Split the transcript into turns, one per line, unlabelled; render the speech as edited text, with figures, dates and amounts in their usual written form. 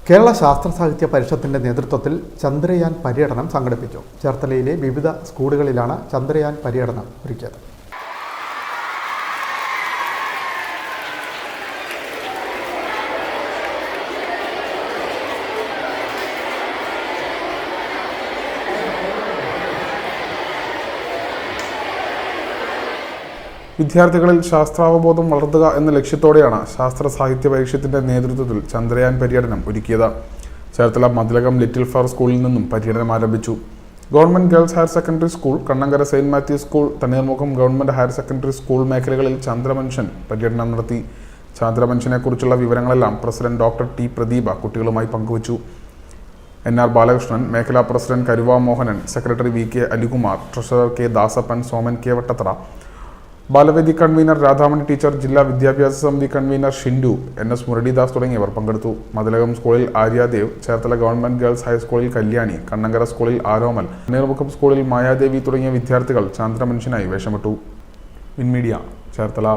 കേരള ശാസ്ത്ര സാഹിത്യ പരിഷത്തിന്റെ നേതൃത്വത്തിൽ ചന്ദ്രയാൻ പര്യടനം സംഘടിപ്പിച്ചു. ചേർത്തലയിലെ വിവിധ സ്കൂളുകളിലാണ് ചന്ദ്രയാൻ പര്യടനം ഒരുക്കിയത്.
വിദ്യാർത്ഥികളിൽ ശാസ്ത്രാവബോധം വളർത്തുക എന്ന ലക്ഷ്യത്തോടെയാണ് ശാസ്ത്ര സാഹിത്യ പരിഷത്തിന്റെ നേതൃത്വത്തിൽ ചന്ദ്രയാൻ പര്യടനം ഒരുക്കിയത്. ചേർത്തല മതിലകം ലിറ്റിൽ ഫ്ലവർ സ്കൂളിൽ നിന്നും പര്യടനം ആരംഭിച്ചു. Government girls higher secondary school, Kannankara saint Matthew's school, Thanneermukkom government higher secondary school മേഖലകളിൽ ചന്ദ്രമനുഷ്യൻ പര്യടനം നടത്തി. ചന്ദ്രമനുഷ്യനെക്കുറിച്ചുള്ള വിവരങ്ങളെല്ലാം പ്രസിഡന്റ് ഡോക്ടർ ടി പ്രദീപ കുട്ടികളുമായി പങ്കുവച്ചു. NR ബാലകൃഷ്ണൻ, മേഖലാ president Karuva Mohanan, secretary VK Alikumar, treasurer K Dasappan, Soman K Vattathara, Balavedi convener Radhamani teacher, ജില്ലാ വിദ്യാഭ്യാസ സമിതി കൺവീനർ ഷിൻഡു, NS മുരളീദാസ് തുടങ്ങിയവർ പങ്കെടുത്തു. മതിലകം സ്കൂളിൽ ആര്യാദേവ്, ചേർത്തല ഗവൺമെന്റ് ഗേൾസ് ഹൈസ്കൂളിൽ കല്യാണി, കണ്ണങ്കര സ്കൂളിൽ ആരോമൽ, തണ്ണീർമുഖം സ്കൂളിൽ മായാദേവി തുടങ്ങിയ വിദ്യാർത്ഥികൾ ചന്ദ്രമനുഷ്യനായി വേഷമിട്ടു. വിൻമീഡിയ, ചേർത്തല.